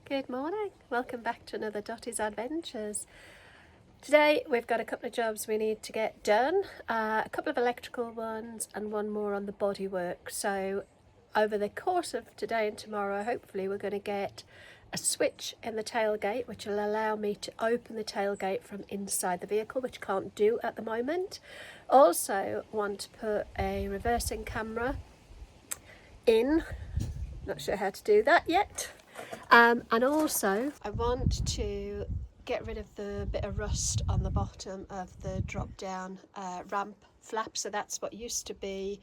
Good morning, welcome back to another Dottie's Adventures. Today we've got a couple of jobs we need to get done, a couple of electrical ones and one more on the bodywork. So over the course of today and tomorrow, hopefully we're going to get a switch in the tailgate which will allow me to open the tailgate from inside the vehicle, which I can't do at the moment. Also want to put a reversing camera in, not sure how to do that yet. And also I want to get rid of the bit of rust on the bottom of the drop down ramp flap. So that's what used to be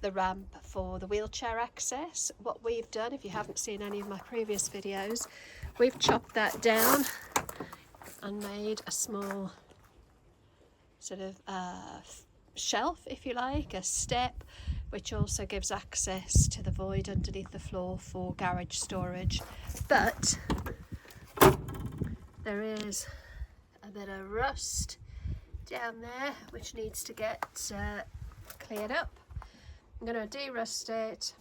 the ramp for the wheelchair access. What we've done, if you haven't seen any of my previous videos, we've chopped that down and made a small sort of shelf, if you like, a step, which also gives access to the void underneath the floor for garage storage. But there is a bit of rust down there which needs to get cleared up. I'm going to de-rust it,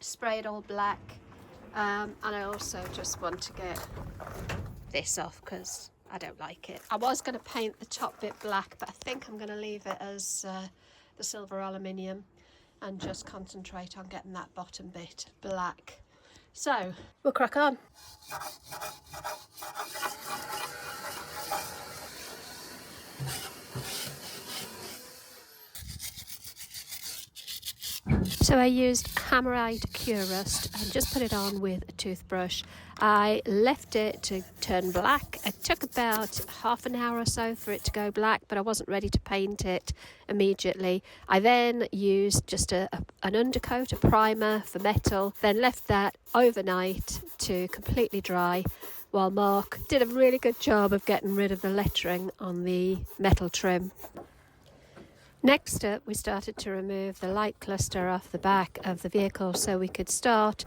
spray it all black, and I also just want to get this off because I don't like it. I was going to paint the top bit black, but I think I'm going to leave it as the silver aluminium and just concentrate on getting that bottom bit black. So we'll crack on. So I used Hammerite Cure Rust and just put it on with a toothbrush. I left it to turn black. It took about half an hour or so for it to go black, but I wasn't ready to paint it immediately. I then used just an undercoat, a primer for metal, then left that overnight to completely dry, while Mark did a really good job of getting rid of the lettering on the metal trim. Next up, we started to remove the light cluster off the back of the vehicle so we could start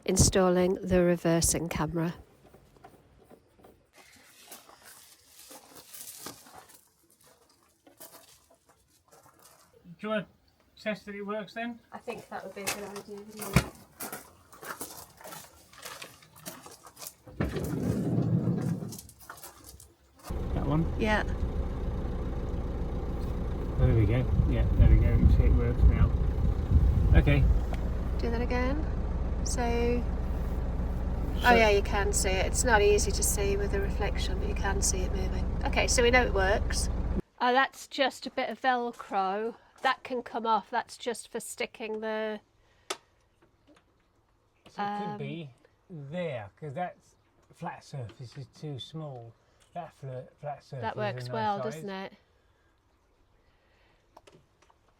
installing the reversing camera. Do you want to test that it works then? I think that would be a good idea, wouldn't it? That one? Yeah. Oh, there we go. Yeah, there we go. You see it works now. Okay. Do that again. So, oh yeah, you can see it. It's not easy to see with the reflection, but you can see it moving. Okay, so we know it works. Oh, that's just a bit of Velcro. That can come off. That's just for sticking the... So it could be there, because that flat surface is too small. That flat surface That works is a nice well, size. doesn't it?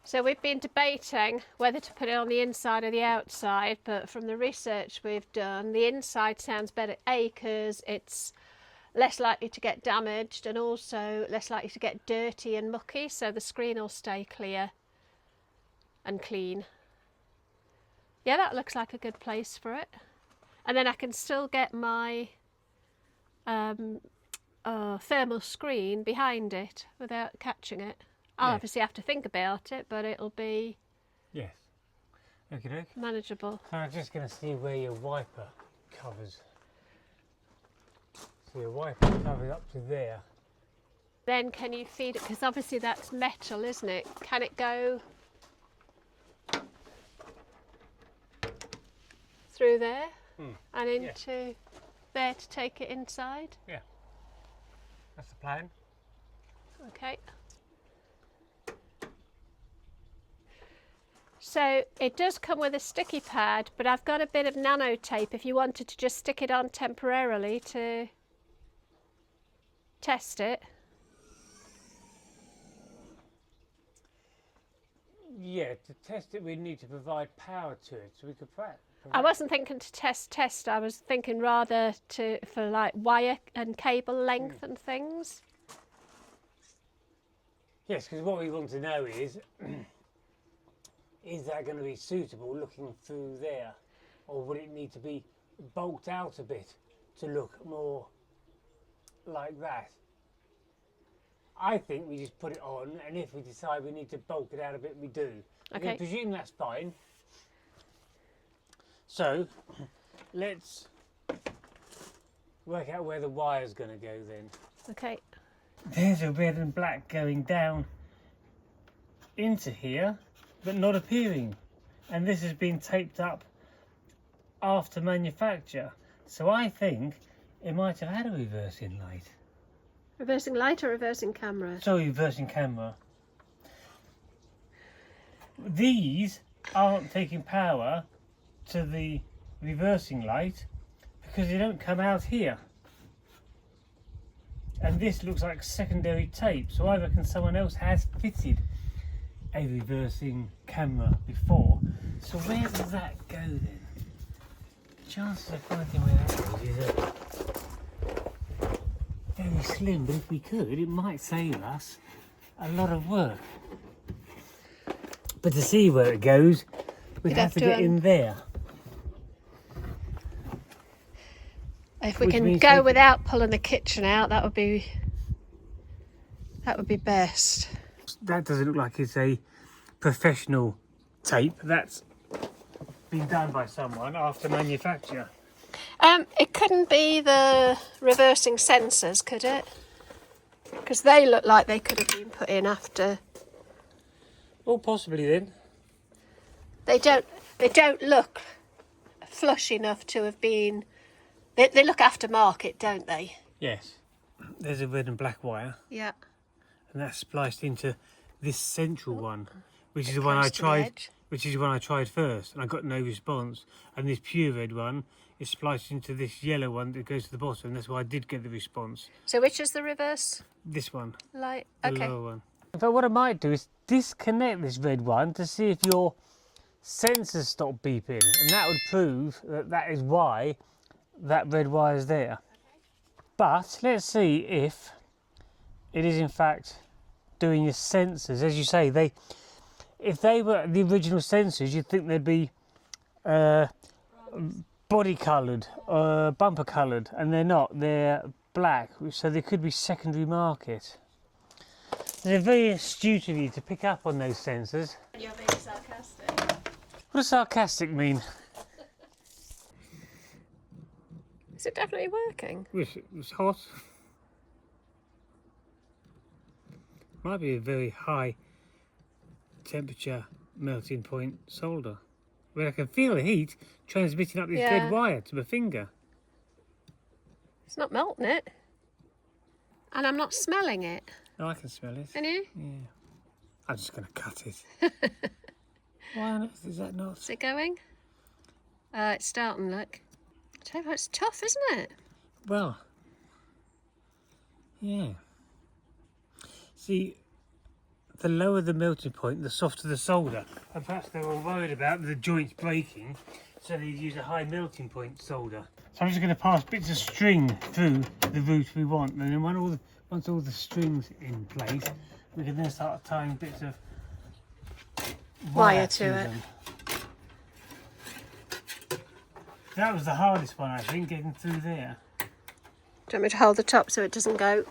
So we've been debating whether to put it on the inside or the outside, but from the research we've done, the inside sounds better, A, because it's less likely to get damaged and also less likely to get dirty and mucky, so the screen will stay clear and clean. Yeah, that looks like a good place for it. And then I can still get my thermal screen behind it without catching it. I'll obviously have to think about it, but it'll be manageable. So I'm just going to see where your wiper covers. So your wiper covers up to there. Then can you feed it, because obviously that's metal, isn't it? Can it go through there and into there to take it inside? Yeah, that's the plan. Okay. So it does come with a sticky pad, but I've got a bit of nano tape if you wanted to just stick it on temporarily to test it. Yeah, to test it we need to provide power to it, so we could I wasn't thinking to test, I was thinking rather for like wire and cable length and things. Yes, because what we want to know is that going to be suitable looking through there, or would it need to be bulked out a bit to look more like that? I think we just put it on, and if we decide we need to bulk it out a bit, we do. Okay. I presume that's fine. So let's work out where the wire's going to go then. Okay. There's a red and black going down into here, but not appearing. And this has been taped up after manufacture. So I think it might have had a reversing light. Reversing light or reversing camera? Sorry, reversing camera. These aren't taking power to the reversing light because they don't come out here. And this looks like secondary tape, so I reckon someone else has fitted a reversing camera before. So where does that go then? Chances of finding where that goes is very slim, but if we could, it might save us a lot of work. But to see where it goes, we'd have to get in there. If we can go without pulling the kitchen out, that would be best. That doesn't look like it's a professional tape. That's been done by someone after manufacture. It couldn't be the reversing sensors, could it? Because they look like they could have been put in after. Oh, possibly then. They don't look flush enough to have been. They look aftermarket, don't they? Yes. There's a red and black wire. Yeah. And that's spliced into this central one, which is the one I tried. Which is the one I tried first, and I got no response. And this pure red one is spliced into this yellow one that goes to the bottom. And that's why I did get the response. So which is the reverse? This one. Light. The Okay. lower one. In fact, what I might do is disconnect this red one to see if your sensors stop beeping, and that would prove that that is why that red wire is there. But let's see if it is in fact doing your sensors. As you say, if they were the original sensors, you'd think they'd be body coloured, bumper coloured, and they're not. They're black, so they could be secondary market. They're very astute of you to pick up on those sensors. You're being sarcastic. What does sarcastic mean? Is it definitely working? It's hot. Might be a very high temperature melting point solder. Where I can feel the heat transmitting up this red wire to my finger. It's not melting it. And I'm not smelling it. Oh, I can smell it. Can you? Yeah. I'm just going to cut it. Why on earth is that not? Is it going? It's starting, look. I tell you what, it's tough, isn't it? Well, yeah. See, the lower the melting point, the softer the solder. And perhaps they were worried about the joints breaking, so they use a high melting point solder. So I'm just going to pass bits of string through the route we want, and then once all the strings in place, we can then start tying bits of wire to it. That was the hardest one, I think, getting through there. Do you want me to hold the top so it doesn't go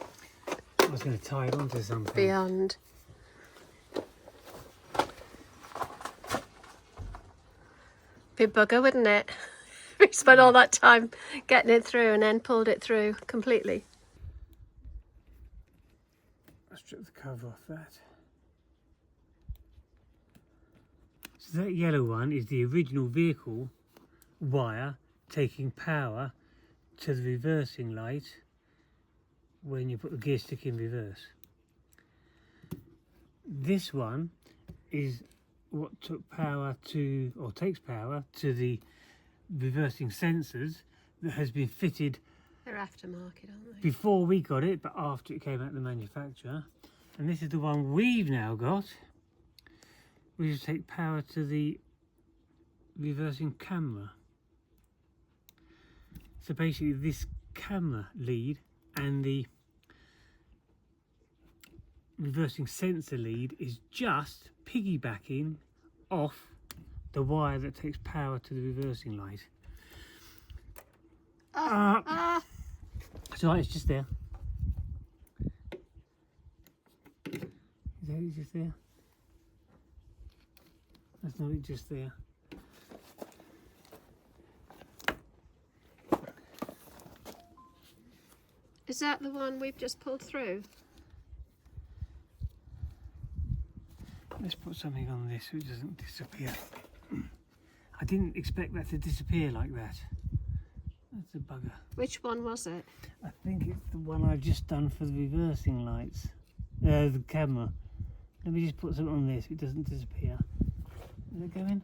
I was going to tie it onto something. beyond? Be a bugger, wouldn't it? We spent all that time getting it through and then pulled it through completely. I'll strip the cover off that. So that yellow one is the original vehicle wire taking power to the reversing light when you put the gear stick in reverse. This one is what took power to, or takes power to, the reversing sensors that has been fitted. They're aftermarket, aren't they? Before we got it, but after it came out of the manufacturer. And this is the one we've now got, which will take power to the reversing camera. So basically this camera lead and the reversing sensor lead is just piggybacking off the wire that takes power to the reversing light. So it's just there. Is that it just there? That's not it just there. Is that the one we've just pulled through? Let's put something on this so it doesn't disappear. I didn't expect that to disappear like that. That's a bugger. Which one was it? I think it's the one I've just done for the reversing lights. The camera. Let me just put something on this so it doesn't disappear. Is it going?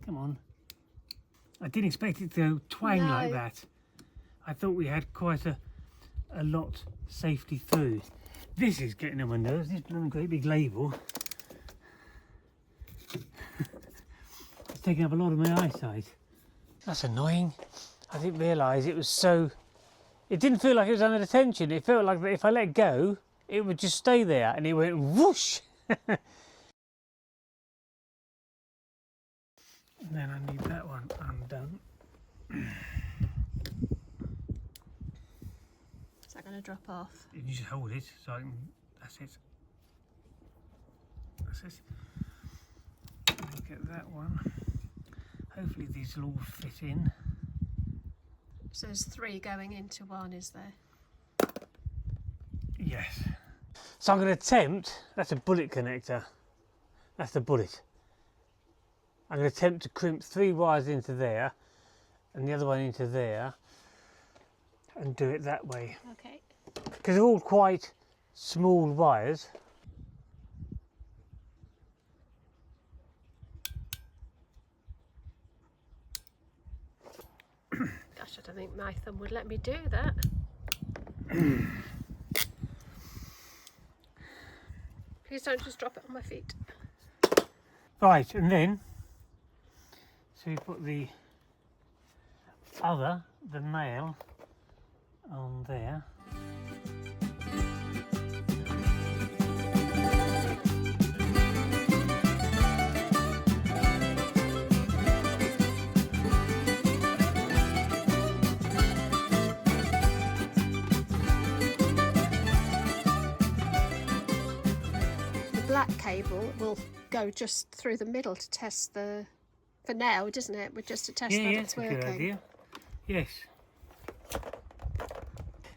Come on. I didn't expect it to twang like that. I thought we had quite a lot safely through. This is getting on my nerves, this blooming great big label. It's taking up a lot of my eyesight. That's annoying. I didn't realise it was so... It didn't feel like it was under tension. It felt like that if I let go, it would just stay there, and it went whoosh. And then I need that one undone. Is that going to drop off? You just hold it so I can... That's it. That's it. Get that one. Hopefully these will all fit in. So there's 3 going into one, is there? Yes. So I'm going to attempt... That's a bullet connector. That's the bullet. I'm going to attempt to crimp 3 wires into there and the other one into there and do it that way. Okay. Because they're all quite small wires. Gosh, I don't think my thumb would let me do that. Please don't just drop it on my feet. Right, and then, so we put the male, on there. Black cable will go just through the middle to test the, for now, doesn't it? But just to test that it's working. Good idea. Yes.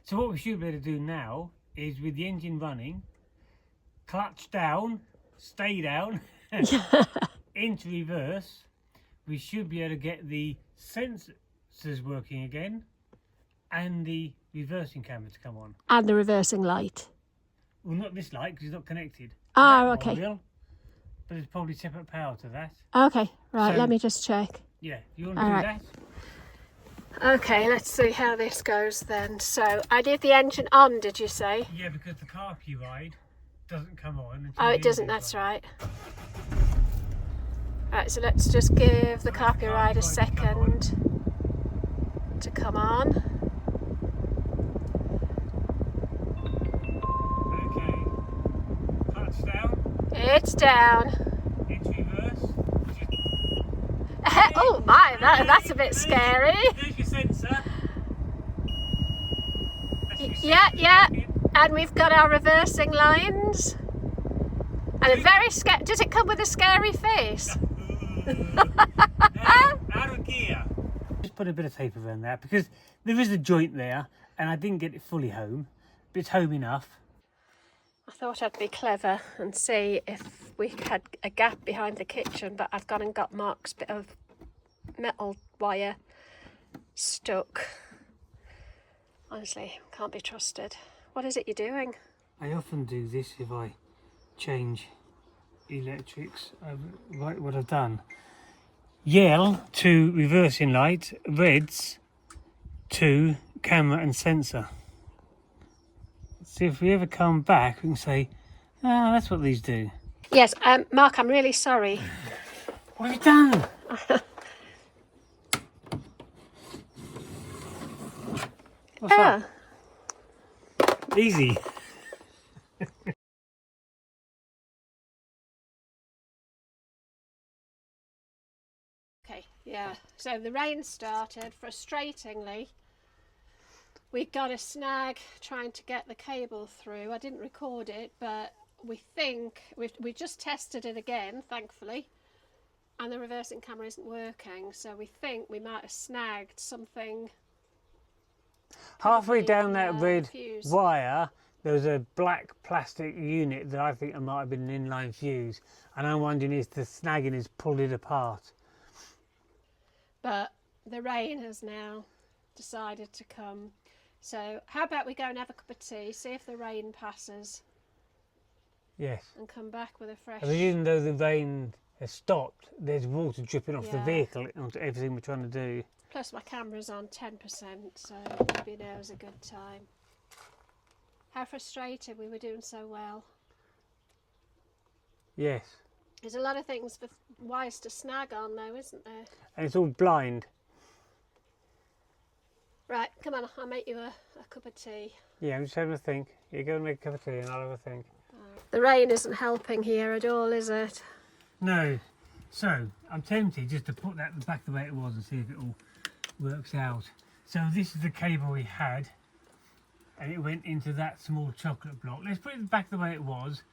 So what we should be able to do now is, with the engine running, clutch down, stay down, into reverse, we should be able to get the sensors working again and the reversing camera to come on. And the reversing light. Well, not this light because it's not connected. Oh, okay. Will, but it's probably separate power to that. Okay, right, So- let me just check. Yeah, you want to All do right. that? Okay, let's see how this goes then. So, I did the engine on, did you say? Yeah, because the Carpuride doesn't come on until Oh, it the doesn't, engine's that's on. right. Right, so let's just give the Carpuride a second to come on. Okay. Clutch down, It's down. into reverse. Oh my, that's a bit scary. There's your sensor. Yeah. And we've got our reversing lines. And a very scary, does it come with a scary face? Out of gear. Just put a bit of tape around that because there is a joint there and I didn't get it fully home, but it's home enough. I thought I'd be clever and see if we had a gap behind the kitchen, but I've gone and got Mark's bit of metal wire stuck. Honestly, can't be trusted. What is it you're doing? I often do this if I change electrics. Right, what I've done. Yellow to reversing light, reds to camera and sensor. See if we ever come back we can say, ah, that's what these do. Yes, Mark, I'm really sorry. What have you done? What's that? Easy. Okay, yeah. So the rain started, frustratingly. We got a snag trying to get the cable through. I didn't record it, but we think we just tested it again, thankfully, and the reversing camera isn't working. So we think we might have snagged something. Halfway probably down that the red fuse. wire, there was a black plastic unit that I think might have been an inline fuse, and I'm wondering if the snagging has pulled it apart. But the rain has now decided to come. So how about we go and have a cup of tea, see if the rain passes, Yes. and come back with a fresh... I mean, even though the rain has stopped, there's water dripping off the Yeah. vehicle onto everything we're trying to do. Plus my camera's on 10%, so maybe now's a good time. How frustrated, we were doing so well. Yes. There's a lot of things for wires to snag on though, isn't there? And it's all blind. Right, come on, I'll make you a cup of tea. Yeah, I'm just having a think. You go and make a cup of tea and I'll have a think. The rain isn't helping here at all, is it? No. So, I'm tempted just to put that back the way it was and see if it all works out. So this is the cable we had, and it went into that small chocolate block. Let's put it back the way it was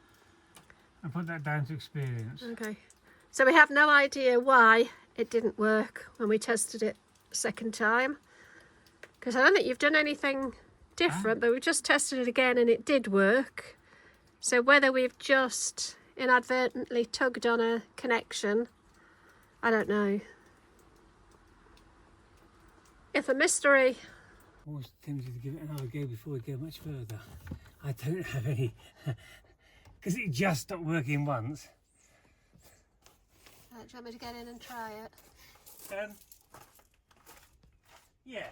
and put that down to experience. Okay. So we have no idea why it didn't work when we tested it a second time. Because I don't think you've done anything different, but we just tested it again and it did work. So whether we've just inadvertently tugged on a connection, I don't know. It's a mystery. I'm always tempted to give it another go before we go much further. I don't have any, because it just stopped working once. Do you want me to get in and try it? Yeah.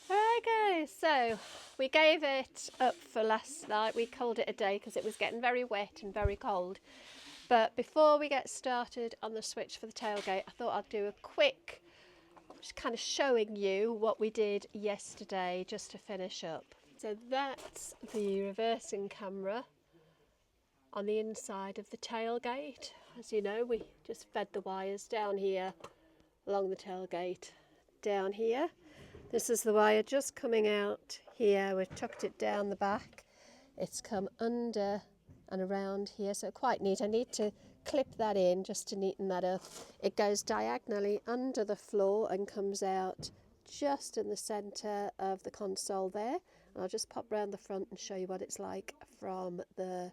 Alright guys, so we gave it up for last night. We called it a day because it was getting very wet and very cold. But before we get started on the switch for the tailgate, I thought I'd do a quick, just kind of showing you what we did yesterday just to finish up. So that's the reversing camera on the inside of the tailgate. As you know, we just fed the wires down here along the tailgate, down here. This is the wire just coming out here. We've tucked it down the back. It's come under and around here, so quite neat. I need to clip that in just to neaten that up. It goes diagonally under the floor and comes out just in the centre of the console there. And I'll just pop round the front and show you what it's like from the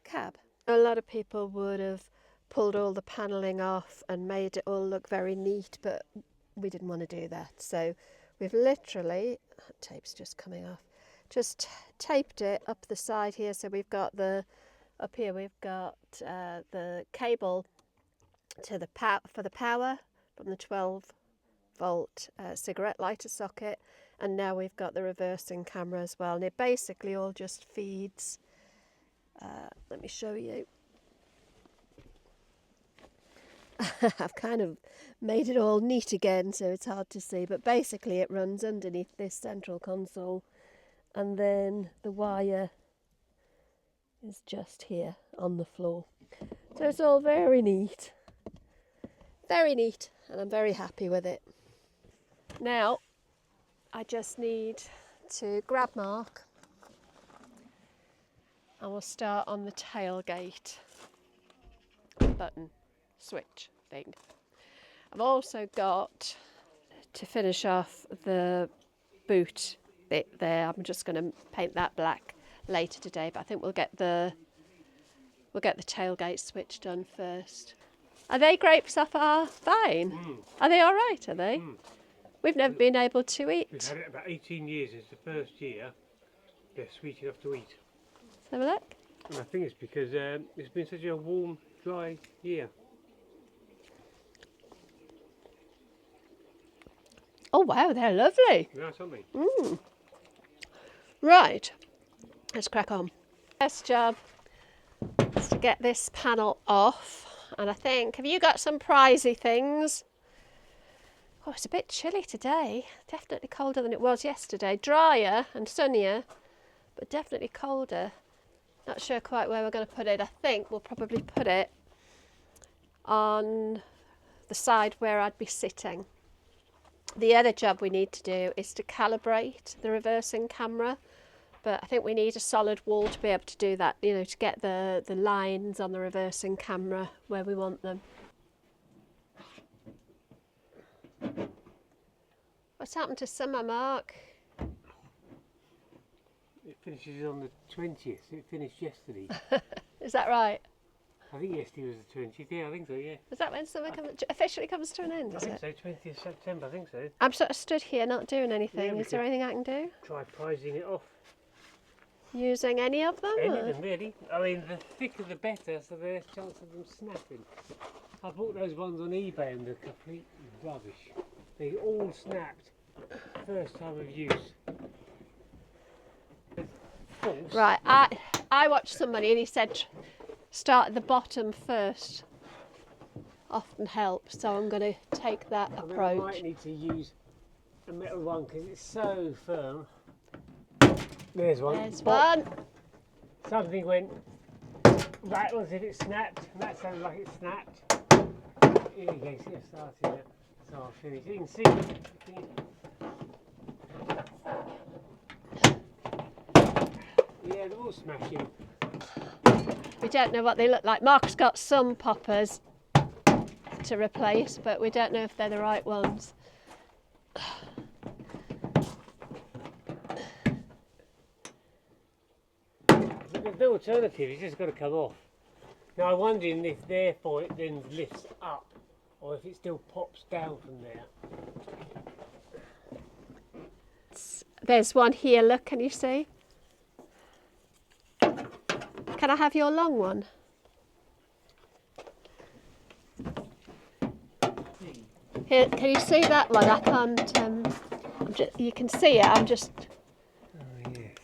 cab. A lot of people would have pulled all the panelling off and made it all look very neat, but we didn't want to do that. So we've literally, tape's just coming off, just taped it up the side here. So we've got up here we've got the cable to the for the power from the 12-volt cigarette lighter socket, and now we've got the reversing camera as well, and it basically all just feeds. Let me show you. I've kind of made it all neat again so it's hard to see, but basically it runs underneath this central console, and then the wire is just here on the floor. So it's all very neat, and I'm very happy with it. Now I just need to grab Mark and we'll start on the tailgate button switch thing. I've also got to finish off the boot bit there. I'm just going to paint that black later today, but I think we'll get the tailgate switch done first. Are they grapes off our vine? Are they all right, are they? We've never been able to eat. We've had it about 18 years. It's the first year they're sweet enough to eat. Let's have a look. And I think it's because it's been such a warm, dry year. Oh wow, they're lovely. Nice, aren't they? Right, let's crack on. First job is to get this panel off, and I think, have you got some prizey things? Oh, it's a bit chilly today. Definitely colder than it was yesterday. Drier and sunnier, but definitely colder. Not sure quite where we're going to put it. I think we'll probably put it on the side where I'd be sitting. The other job we need to do is to calibrate the reversing camera, but I think we need a solid wall to be able to do that, you know, to get the lines on the reversing camera where we want them. What's happened to summer, Mark? It finishes on the 20th. It finished yesterday. Is that right? I think yesterday was the 20th. Yeah, I think so, yeah. Is that when summer officially comes to an end, I is think it? so, 20th September, I think so. I'm sort of stood here not doing anything. Yeah, Is there anything I can do? Try prizing it off. Using any of them? Any or- of them, really. I mean, the thicker the better, so there's a chance of them snapping. I bought those ones on eBay and they're complete rubbish. They all snapped first time of use. False. Right, I watched somebody and he said start at the bottom first. Often helps, so I'm going to take that I mean, I approach. might need to use a metal one because it's so firm. There's one. There's Bop. one. Something went right as if it snapped, and that sounded like it snapped. Here you go, see it started now. So I'll finish. You can see it. Yeah, they're all smashing. We don't know what they look like. Mark's got some poppers to replace, but we don't know if they're the right ones. There's no alternative, it's just got to come off. Now I'm wondering if therefore it then lifts up, or if it still pops down from there. There's one here, look, can you see? Can I have your long one? Here, can you see that one? I can't, you can see it, I'm just... Oh yes.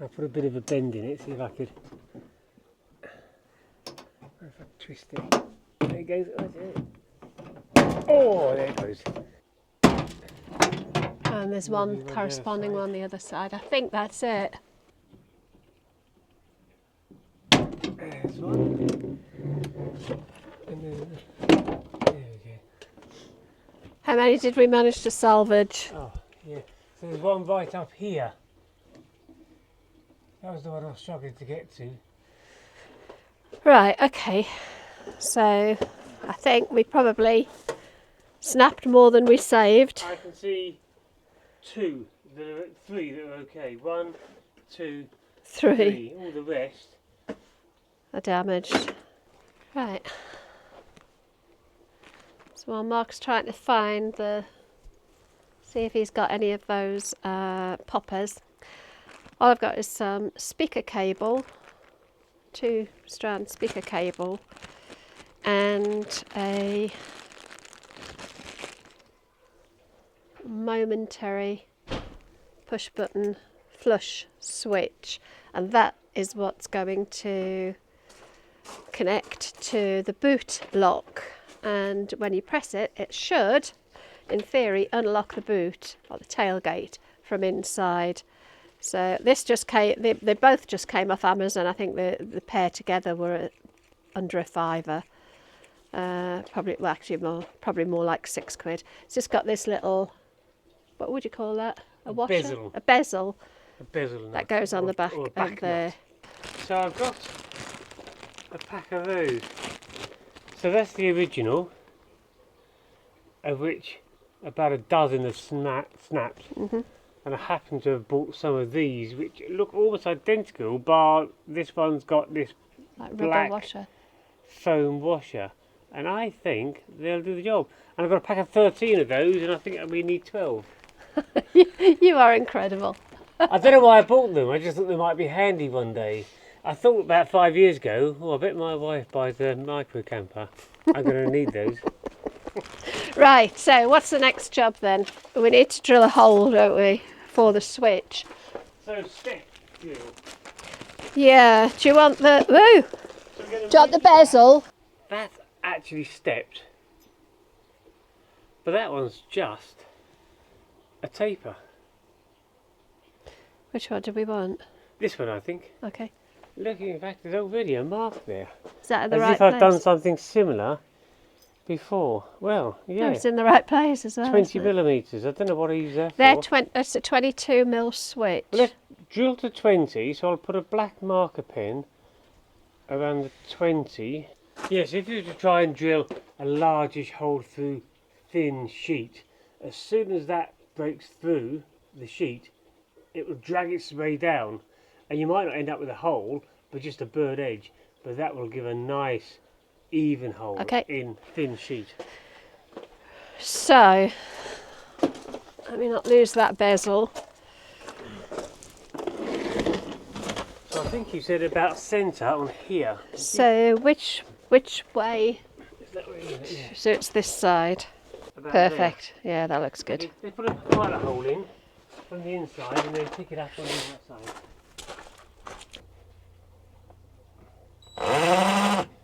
I'll put a bit of a bend in it, see if I could. If I twist it. There it goes. Oh, there it goes. And there's one corresponding one on the other side. I think that's it. There's one. And then, there we go. How many did we manage to salvage? Oh, yeah. So there's one right up here. That was the one I was struggling to get to. Right, okay. So I think we probably snapped more than we saved. I can see three that are okay. 1, 2, Three 3. All the rest. are damaged. Right. So while Mark's trying to find see if he's got any of those poppers. All I've got is some speaker cable, 2-strand speaker cable, and a Momentary push button flush switch, and that is what's going to connect to the boot lock, and when you press it, it should in theory unlock the boot or the tailgate from inside. So this just came, they both just came off Amazon. I think the pair together were under a £5. Probably, well, actually probably more like £6. It's just got this little, what would you call that? A washer? Bezel. A bezel. A bezel That goes on the back or a of back the... nut. So I've got a pack of those. So that's the original, of which about a dozen have snapped. Mhm. And I happen to have bought some of these, which look almost identical, bar this one's got this Like rubber black washer. foam washer. And I think they'll do the job. And I've got a pack of 13 of those, and I think we need 12. You are incredible. I don't know why I bought them, I just thought they might be handy one day. I thought about 5 years ago, oh, I bet my wife buys a micro camper. I'm going to need those. Right, so what's the next job then? We need to drill a hole, don't we, for the switch? So step drill. Yeah, do you want the... Woo! Do you want the bezel? That's actually stepped. But that one's just a taper. Which one do we want? This one, I think. Okay. Looking back, there's already a mark there. Is that at the As right if I've place? done something similar before. Well, No, yeah. it's in the right place as well. 20 millimetres. I don't know what I use that They're for. it's a 22mm switch. Well, let's drill to 20, so I'll put a black marker pen around the 20. Yes, if you were to try and drill a largish hole through thin sheet, as soon as that breaks through the sheet, it will drag its way down, and you might not end up with a hole, but just a burred edge. But that will give a nice, even hole in thin sheet. So, let me not lose that bezel. So I think you said about centre on here. So which way? Is that where it is? Yeah. So it's this side. About Perfect. Yeah, that looks there. good. They put a pilot hole in from the inside and then pick it up on the outside.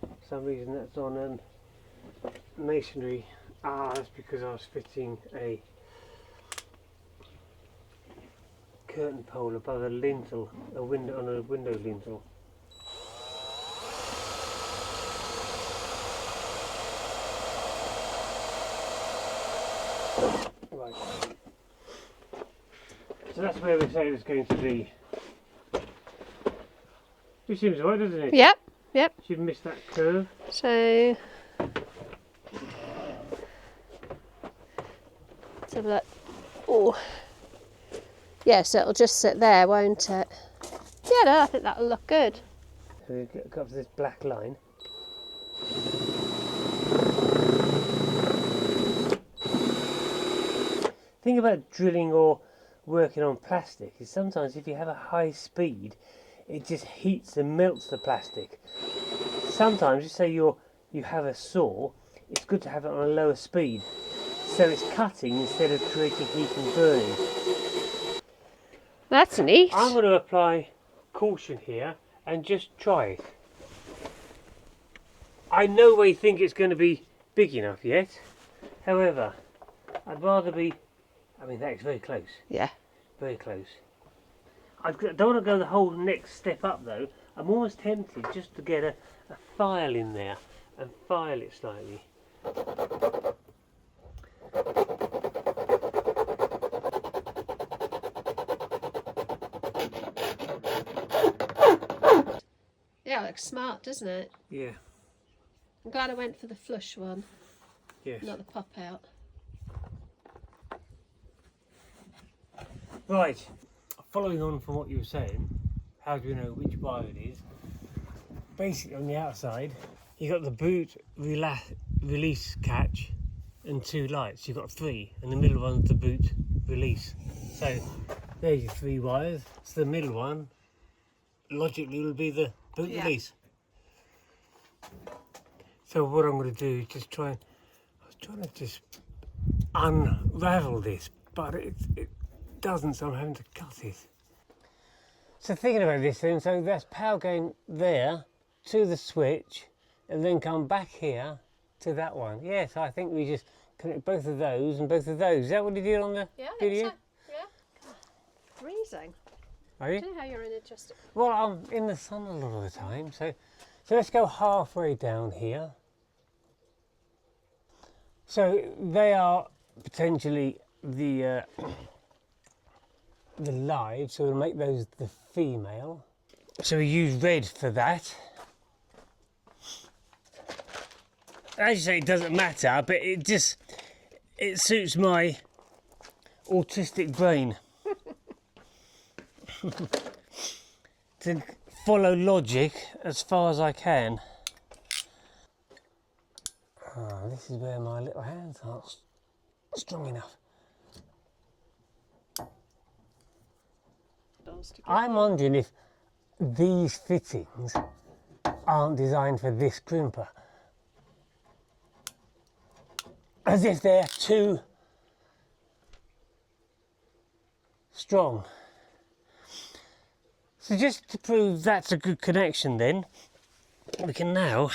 For some reason that's on masonry. That's because I was fitting a curtain pole above a lintel, a window on a window lintel. Right. So that's where we say it's going to be. Which seems right, doesn't it? Yep, yep. Should miss that curve. So, let's have a look. Oh, yeah. So it'll just sit there, won't it? Yeah, no, I think that'll look good. So we go up to this black line. Thing about drilling or working on plastic is sometimes if you have a high speed, it just heats and melts the plastic. Sometimes, you say you have a saw, it's good to have it on a lower speed, so it's cutting instead of creating heat and burning. That's neat. I'm going to apply caution here and just try it. I no way think it's going to be big enough yet. However, I'd rather be. I mean, that is very close. Yeah. Very close. I don't want to go the whole next step up though. I'm almost tempted just to get a file in there and file it slightly. Yeah, it looks smart, doesn't it? Yeah. I'm glad I went for the flush one, Yes. not the pop out. Right. Following on from what you were saying, how do we know which wire it is? Basically, on the outside, you got the boot release catch and two lights. You've got three, and the middle one's the boot release. So there's your three wires. So the middle one, logically, will be the boot release. So what I'm going to do is just try and, I was trying to just unravel this, but it doesn't, so I'm having to cut it. So thinking about this then, so that's power going there to the switch and then come back here to that one. Yes, I think we just connect both of those and both of those. Is that what you did on the video? So. Yeah. Freezing. Are you? I don't know how you're in it just. Well, I'm in the sun a lot of the time, so let's go halfway down here. So they are potentially the live, so we'll make those the female. So we use red for that. As you say, it doesn't matter, but it suits my autistic brain to follow logic as far as I can. This is where my little hands aren't strong enough. I'm wondering if these fittings aren't designed for this crimper. As if they're too strong. So just to prove that's a good connection then, we can now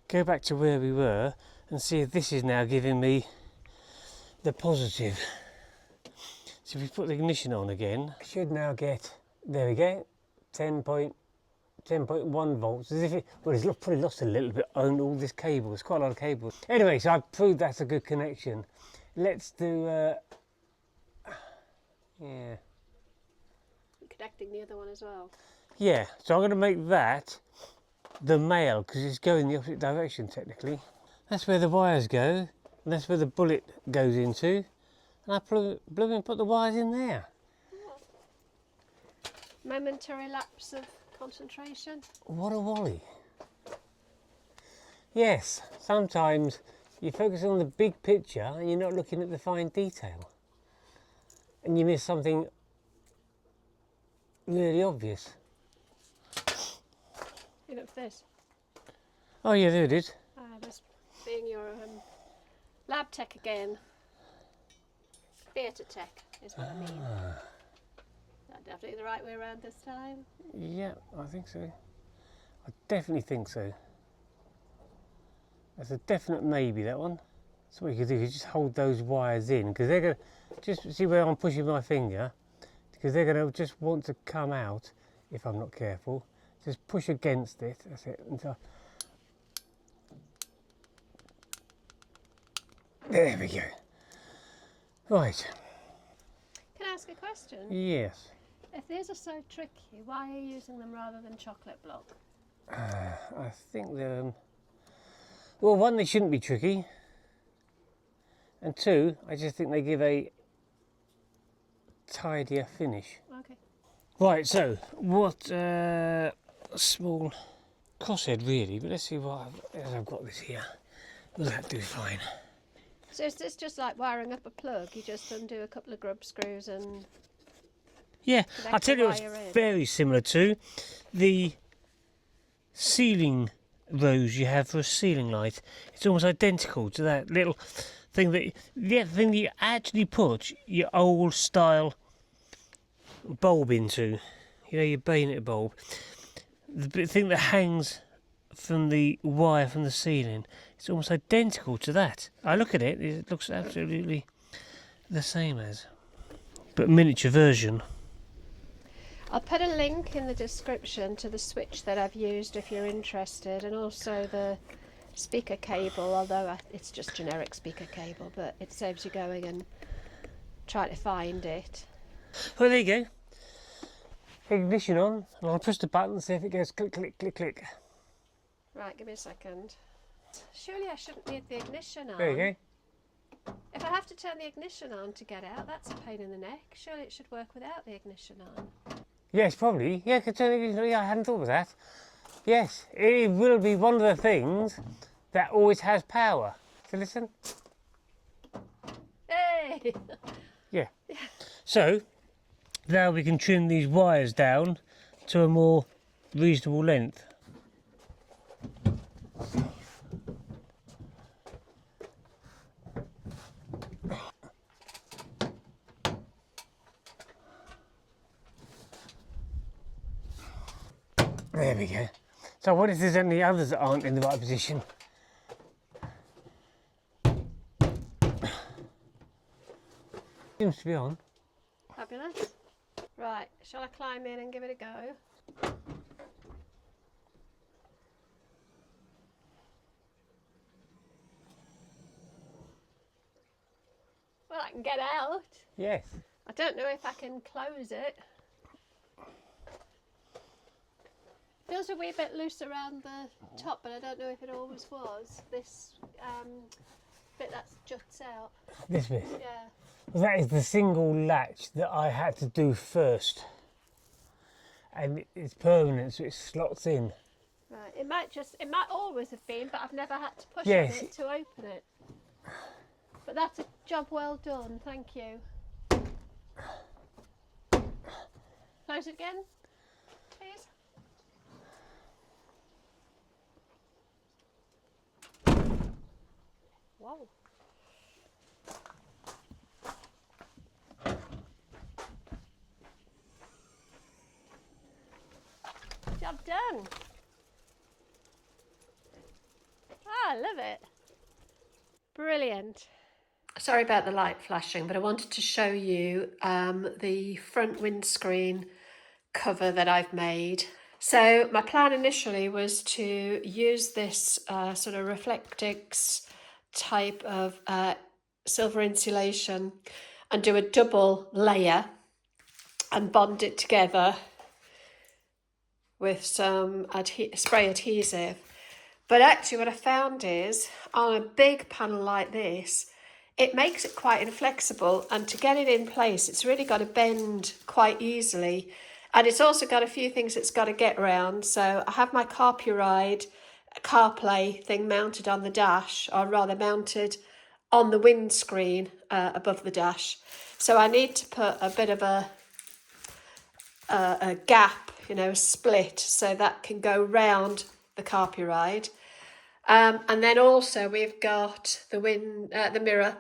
go back to where we were and see if this is now giving me the positive. So if we put the ignition on again, I should now get, there we go, 10.1 volts, as if it, well, it's probably lost a little bit on all this cable. It's quite a lot of cable. Anyway, so I've proved that's a good connection. Let's do, yeah. Connecting the other one as well. Yeah, so I'm going to make that the male because it's going the opposite direction technically. That's where the wires go, and that's where the bullet goes into. And I blew and put the wires in there. Momentary lapse of concentration. What a wally. Yes, sometimes you focus on the big picture and you're not looking at the fine detail. And you miss something really obvious. You look for this. Oh yeah, there it is. I was being your lab tech again. Theatre tech is what I mean. That's definitely the right way around this time. Yeah, I think so. I definitely think so. That's a definite maybe, that one. So what you could do is just hold those wires in, because they're going to, just see where I'm pushing my finger, because they're going to just want to come out if I'm not careful. Just push against it, that's it. Until... There we go. Right. Can I ask a question? Yes. If these are so tricky, why are you using them rather than chocolate block? I think they're... well, one, they shouldn't be tricky. And two, I just think they give a tidier finish. Okay. Right, so what small crosshead really, but let's see what I've got this here. Will that do fine? So is this just like wiring up a plug? You just undo a couple of grub screws and... Yeah, connect I'll tell the you what's wire in. very similar to the ceiling rose you have for a ceiling light. It's almost identical to that little thing that you actually put your old style bulb into. You know, your bayonet bulb. The thing that hangs from the wire from the ceiling. It's almost identical to that. I look at it, it looks absolutely the same as, but miniature version. I'll put a link in the description to the switch that I've used if you're interested, and also the speaker cable, although it's just generic speaker cable, but it saves you going and trying to find it. Well, there you go. Ignition on, and I'll press the button and see if it goes click, click, click, click. Right, give me a second. Surely I shouldn't need the ignition on. There you go. If I have to turn the ignition on to get out, that's a pain in the neck. Surely it should work without the ignition on. Yes, probably. Yeah, yeah, I hadn't thought of that. Yes, it will be one of the things that always has power. So listen. Hey! Yeah. So now we can trim these wires down to a more reasonable length. There we go. So what if there's any others that aren't in the right position? Seems to be on. Fabulous. Right, shall I climb in and give it a go? Well, I can get out. Yes. I don't know if I can close it. Feels a wee bit loose around the top, but I don't know if it always was. This bit that juts out. This bit. Yeah. Well, that is the single latch that I had to do first. And it's permanent, so it slots in. Right. It might always have been, but I've never had to push Yes. on it to open it. But that's a job well done, thank you. Close it again, please. Whoa. Job done. I love it. Brilliant. Sorry about the light flashing, but I wanted to show you the front windscreen cover that I've made. So my plan initially was to use this sort of Reflectix type of silver insulation and do a double layer and bond it together with some spray adhesive. But actually what I found is on a big panel like this, it makes it quite inflexible, and to get it in place, it's really got to bend quite easily. And it's also got a few things it's got to get around. So I have my Carpuride Carplay thing mounted on the dash, or rather mounted on the windscreen above the dash. So I need to put a bit of a gap, you know, a split, so that can go round the Carpuride. And then also we've got the mirror,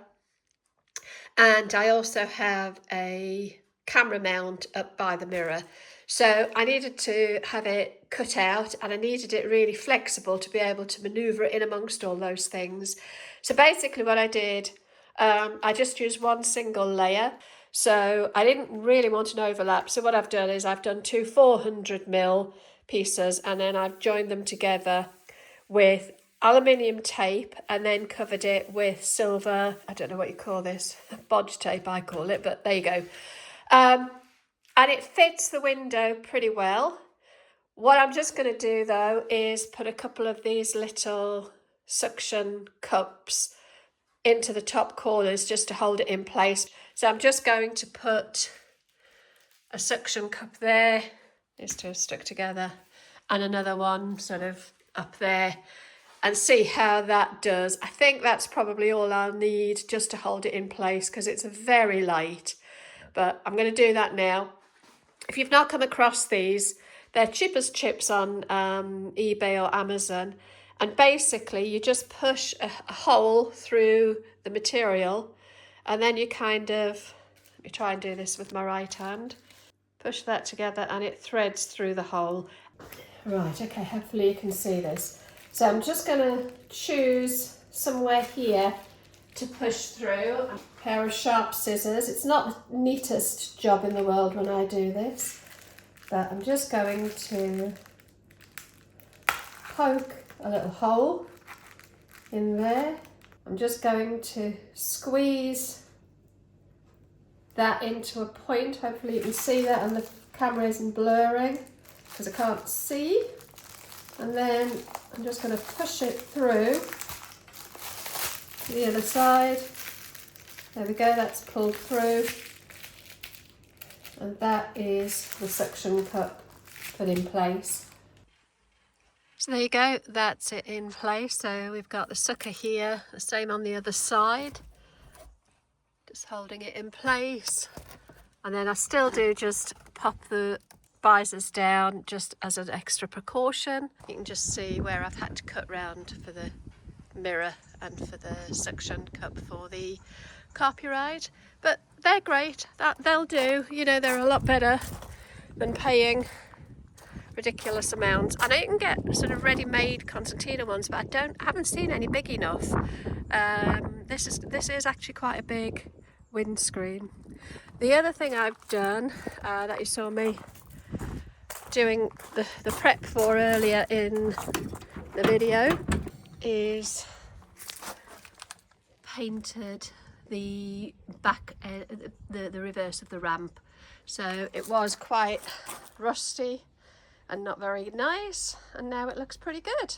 and I also have a camera mount up by the mirror. So I needed to have it cut out, and I needed it really flexible to be able to manoeuvre it in amongst all those things. So basically what I did, I just used one single layer. So I didn't really want an overlap. So what I've done is I've done two 400mm pieces, and then I've joined them together with aluminium tape, and then covered it with silver, I don't know what you call this, bodge tape I call it, but there you go. And it fits the window pretty well. What I'm just going to do though is put a couple of these little suction cups into the top corners just to hold it in place. So I'm just going to put a suction cup there, these two are stuck together, and another one sort of up there, and see how that does. I think that's probably all I'll need just to hold it in place, because it's very light. But I'm going to do that now. If you've not come across these, they're cheap as chips on eBay or Amazon. And basically you just push a hole through the material, and then you kind of, let me try and do this with my right hand, push that together and it threads through the hole. Right, okay, hopefully you can see this. So I'm just going to choose somewhere here to push through. A pair of sharp scissors. It's not the neatest job in the world when I do this, but I'm just going to poke a little hole in there. I'm just going to squeeze that into a point. Hopefully you can see that, and the camera isn't blurring because I can't see. And then I'm just going to push it through to the other side. There we go, that's pulled through. And that is the suction cup put in place. So there you go, that's it in place. So we've got the sucker here, the same on the other side. Just holding it in place. And then I still do just pop the visors down just as an extra precaution. You can just see where I've had to cut round for the mirror and for the suction cup for the Carpuride. But they're great, they'll do. You know, they're a lot better than paying ridiculous amounts. I know you can get sort of ready-made concertina ones, but I haven't seen any big enough. This is actually quite a big windscreen. The other thing I've done that you saw me doing the prep for earlier in the video is painted the back, the reverse of the ramp. So it was quite rusty and not very nice, and now it looks pretty good.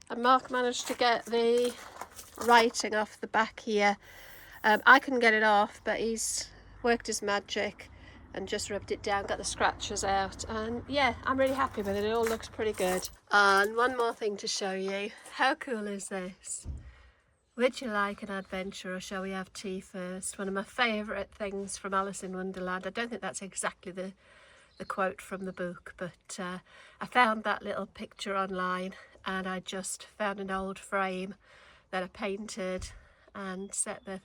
And Mark managed to get the writing off the back here. I couldn't get it off, but he's worked his magic and just rubbed it down, got the scratches out, and yeah, I'm really happy with it. It all looks pretty good. And one more thing to show you. How cool is this? Would you like an adventure, or shall we have tea first? One of my favourite things from Alice in Wonderland. I don't think that's exactly the quote from the book, but I found that little picture online, and I just found an old frame that I painted and set the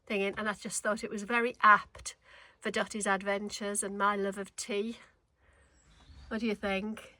thing in, and I just thought it was very apt for Dottie's adventures and my love of tea. What do you think?